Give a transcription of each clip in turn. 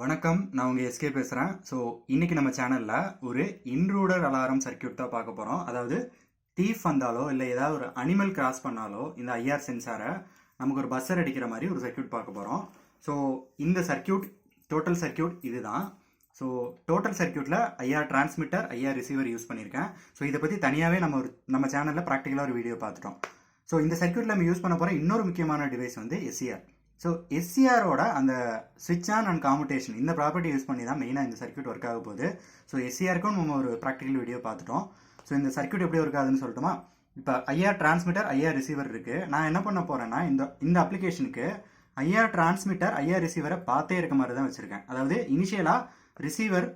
வணக்கம், நான் உங்கள் எஸ்கே பேசுகிறேன். ஸோ இன்றைக்கி நம்ம சேனலில் ஒரு இன்ட்ரூடர் அலாரம் சர்க்கியூட் தான் பார்க்க போகிறோம். அதாவது தீஃப் வந்தாலோ இல்லை ஏதாவது ஒரு அனிமல் கிராஸ் பண்ணாலோ இந்த ஐஆர் சென்சாரை நமக்கு ஒரு பஸ்ஸர் அடிக்கிற மாதிரி ஒரு சர்க்கியூட் பார்க்க போகிறோம். ஸோ இந்த சர்க்கியூட் டோட்டல் சர்க்கியூட் இது தான். ஸோ டோட்டல் சர்க்கியூட்டில் IR transmitter IR receiver use பண்ணியிருக்கேன். ஸோ இதை பற்றி தனியாகவே நம்ம சேனலில் ப்ராக்டிக்கலாக ஒரு வீடியோ பார்த்துட்டோம். ஸோ இந்த சர்க்கியூட்டில் நம்ம யூஸ் பண்ண போகிற இன்னொரு முக்கியமான டிவைஸ் வந்து எஸ்சிஆர். ஸோ எஸ்சிஆரோட அந்த ஸ்விட்ச் ஆன் அண்ட் காமுடேஷன் இந்த ப்ராப்பர்ட்டி யூஸ் பண்ணி தான் மெயினாக இந்த சர்க்கியூட் ஒர்க் ஆக போகுது. ஸோ எஸ்சிஆருக்கும் நம்ம ஒரு ப்ராக்டிக்கல் வீடியோ பார்த்துட்டோம். ஸோ இந்த சர்க்கியூட் எப்படி ஒர்க் ஆகுதுன்னு சொல்லட்டுமா? இப்போ ஐஆர் டிரான்ஸ்மிட்டர் ஐஆர் ரிசீவர் இருக்குது. நான் என்ன பண்ண போகிறேன்னா இந்த அப்ளிகேஷனுக்கு ஐஆர் டிரான்ஸ்மிட்டர் ஐஆர் ரிசீவரை பார்த்தே இருக்க மாதிரி தான் வச்சுருக்கேன். அதாவது இனிஷியலாக ரிசீவர்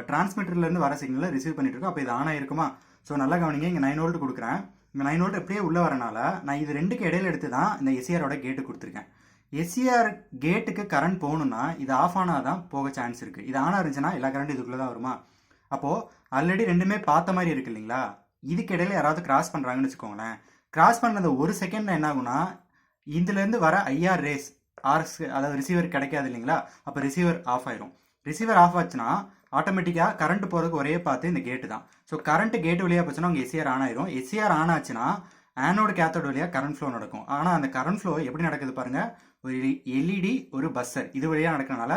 டிரான்ஸ்மிட்டர்லேருந்து வர சிக்னலை ரிசீவ் பண்ணிட்டு இருக்கோம். அப்போ இது ஆன் ஆகிருக்குமா? ஸோ நல்லா கவனிங்க, இங்கே 9 வோல்ட் கொடுக்குறேன். இந்த 9 வோல்ட் எப்படியே உள்ளே வரனால நான் இது ரெண்டுக்கு இடையில எடுத்து தான் இந்த எஸ்சிஆரோட கேட்டு கொடுத்துருக்கேன். எஸ்சிஆர் கேட்டுக்கு கரண்ட் போகணுன்னா இது ஆஃப் ஆனால் தான் போக சான்ஸ் இருக்குது. இது ஆனாக இருந்துச்சுன்னா எல்லா கரண்ட் இதுக்குள்ளே தான் வருமா? அப்போது ஆல்ரெடி ரெண்டுமே பார்த்த மாதிரி இருக்கு இல்லைங்களா? இதுக்கு இடையில யாராவது கிராஸ் பண்ணுறாங்கன்னு வச்சுக்கோங்களேன். கிராஸ் பண்ணது ஒரு செகண்டில் என்ன ஆகுனா இதுலேருந்து வர ஐஆர் ரேஸ் அதாவது ரிசீவர் கிடைக்காது இல்லைங்களா? அப்போ ரிசீவர் ஆஃப் ஆயிரும். ரிசீவர் ஆஃப் ஆச்சுன்னா ஆட்டோமேட்டிக்காக கரண்ட் போகிறதுக்கு ஒரே பார்த்து இந்த கேட்டு தான். ஸோ கரண்ட் கேட்டு வழியாக போச்சுன்னா உங்கள் எஸ்சிஆர் ஆன் ஆயிரும். எஸ்சிஆர் ஆன் ஆச்சுன்னா ஆனோட கேத்தோட வழியாக கரண்ட் ஃப்ளோ நடக்கும். ஆனால் அந்த கரண்ட் ஃப்ளோ எப்படி நடக்குது பாருங்கள். ஒரு எல்இடி ஒரு பஸ்ஸர் இது வழியாக நடக்கிறனால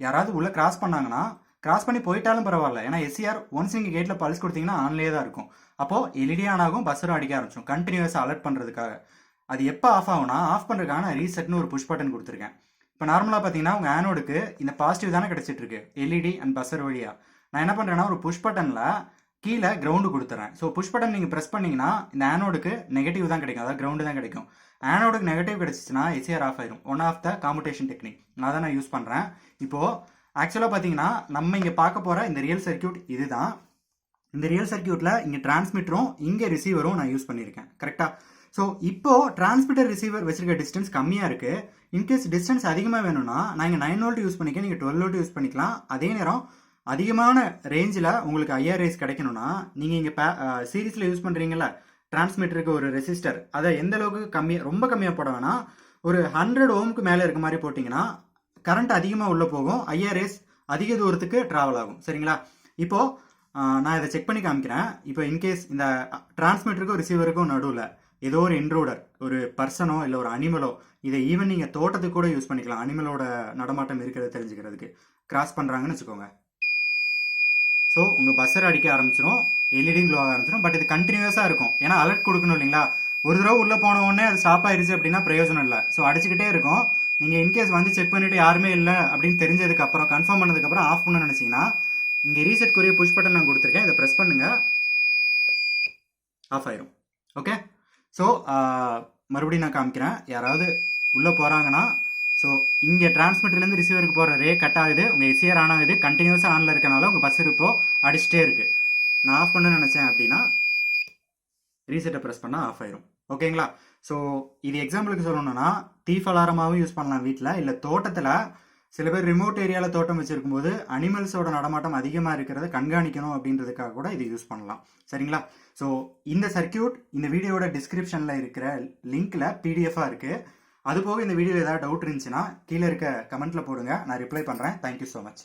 யாராவது உள்ளே கிராஸ் பண்ணாங்கன்னா கிராஸ் பண்ணி போயிட்டாலும் பரவாயில்ல. ஏன்னா எஸ்சிஆர் ஒன்ஸ் நீங்கள் கேட்டில் பல்ஸ் கொடுத்தீங்கன்னா ஆன்லேயே தான் இருக்கும். அப்போது எல்இடி ஆன் ஆகும், பஸ்ஸரும் அடிக்க ஆரம்பிச்சோம் கண்டினியூஸாக அலர்ட் பண்ணுறதுக்காக. அது எப்போ ஆஃப் ஆகும்னா ஆஃப் பண்ணுறதுக்கான ரீசெட்னு ஒரு புஷ் பட்டன் கொடுத்துருக்கேன். இப்போ நார்மலாக பார்த்தீங்கன்னா உங்கள் ஆனோடுக்கு இந்த பாசிட்டிவ் தானே கிடச்சிட்டு இருக்கு எல்இடி அண்ட் பஸ்ஸர் வழியாக. நான் என்ன பண்ணுறேன்னா ஒரு புஷ் பட்டனில் கீழே கிரவுண்டு கொடுத்துறேன். ஸோ புஷ் பட்டன் நீங்கள் ப்ரெஸ் பண்ணிங்கன்னா இந்த ஆனோடுக்கு நெகட்டிவ் தான் கிடைக்கும், அதாவது கிரவுண்டு தான் கிடைக்கும். ஆனோடுக்கு நெகட்டிவ் கிடச்சிச்சுன்னா எஸ்சிஆர் ஆஃப் ஆயிரும். One of the commutation technique நான் தான் நான் யூஸ் பண்ணுறேன். இப்போது ஆக்சுவலாக பார்த்தீங்கன்னா நம்ம இங்கே பார்க்க போகிற இந்த ரியல் சர்க்கியூட் இது தான். இந்த ரியல் சர்க்கியூட்டில் இங்கே டிரான்ஸ்மிட்டரும் இங்கே ரிசீவரும் நான் யூஸ் பண்ணியிருக்கேன். கரெக்டாக? ஸோ இப்போது டிரான்ஸ்மிட்டர் ரிசீவர் வச்சிருக்க டிஸ்டன்ஸ் கம்மியாக இருக்குது. இன்கேஸ் டிஸ்டன்ஸ் அதிகமாக வேணும்னா நான் இங்கே 9 வோல்ட் யூஸ் பண்ணிக்க, நீங்கள் 12 வோல்ட் யூஸ் பண்ணிக்கலாம். அதே நேரம் அதிகமான ரேஞ்சில் உங்களுக்கு ஐஆர் ரேஸ் கிடைக்கணும்னா நீங்கள் இங்கே சீரீஸில் யூஸ் பண்ணுறீங்களா டிரான்ஸ்மிட்டருக்கு ஒரு ரெசிஸ்டர், அதை எந்த அளவுக்கு ரொம்ப கம்மியாக போட வேணாம், ஒரு 100 ஓம்க்கு மேலே இருக்க மாதிரி போட்டிங்கன்னா கரண்ட் அதிகமாக உள்ளே போகும், ஐஆர் ரேஸ் அதிக தூரத்துக்கு ட்ராவல் ஆகும். சரிங்களா? இப்போது நான் இதை செக் பண்ணி காமிக்கிறேன். இப்போ இன்கேஸ் இந்த டிரான்ஸ்மிட்டருக்கும் ரிசீவருக்கும் நடுவில் ஏதோ ஒரு இன்ட்ரூடர் ஒரு பர்சனோ இல்லை ஒரு அனிமலோ, இதை ஈவன் நீங்கள் தோட்டத்துக்கு கூட யூஸ் பண்ணிக்கலாம், அனிமலோட நடமாட்டம் இருக்கிறத தெரிஞ்சுக்கிறதுக்கு. கிராஸ் பண்ணுறாங்கன்னு வச்சுக்கோங்க. ஸோ உங்கள் பஸ்ஸர் அடிக்க ஆரம்பிச்சிடும், எல்இடி க்ளோ ஆக ஆரம்பிச்சிடும். பட் இது கண்டினியூஸாக இருக்கும். ஏன்னா அலர்ட் கொடுக்கணும் இல்லைங்களா? ஒரு தடவை உள்ளே போன உடனே அது ஸ்டாப் ஆயிடுச்சு அப்படின்னா பிரயோஜனம் இல்லை. ஸோ அடிச்சுக்கிட்டே இருக்கும். நீங்கள் இன்கேஸ் வந்து செக் பண்ணிவிட்டு யாருமே இல்லை அப்படின்னு தெரிஞ்சதுக்கப்புறம் கன்ஃபார்ம் பண்ணதுக்கப்புறம் ஆஃப் பண்ண நினச்சிங்கன்னா இங்கே ரீசெட்க்குரிய புஷ் பட்டன் நான் கொடுத்துருக்கேன், இதை ப்ரெஸ் பண்ணுங்கள், ஆஃப் ஆயிரும். ஓகே? ஸோ மறுபடியும் நான் காமிக்கிறேன். யாராவது உள்ளே போகிறாங்கன்னா ஸோ இங்கே டிரான்ஸ்மிட்டர்லேருந்து ரிசீவருக்கு போகிற ரே கட் ஆகுது, உங்கள் எஸ்சிஆர் ஆன் ஆகுது, கண்டினியூஸாக ஆனில் இருக்கனால உங்கள் பஸ் இப்போது அடிச்சுட்டே இருக்குது. நான் ஆஃப் பண்ண நினச்சேன் அப்படின்னா ரீசெட்டை ப்ரெஸ் பண்ணால் ஆஃப் ஆயிரும். ஓகேங்களா? ஸோ இது எக்ஸாம்பிளுக்கு சொல்லணும்னா தீஃப் அலாரமாகவும் யூஸ் பண்ணலாம் வீட்டில், இல்லை தோட்டத்தில் சில பேர் ரிமோட் ஏரியாவில் தோட்டம் வச்சுருக்கும்போது அனிமல்ஸோட நடமாட்டம் அதிகமாக இருக்கிறத கண்காணிக்கணும் அப்படின்றதுக்காக கூட இது யூஸ் பண்ணலாம். சரிங்களா? ஸோ இந்த சர்க்கியூட் இந்த வீடியோட டிஸ்கிரிப்ஷனில் இருக்கிற லிங்க்கில் பிடிஎஃபாக இருக்குது. அதுபோக இந்த வீடியோவில் ஏதாவது டவுட் இருந்துச்சுன்னா கீழே இருக்க கமெண்ட்டில் போடுங்க, நான் ரிப்ளை பண்ணுறேன். Thank you so much.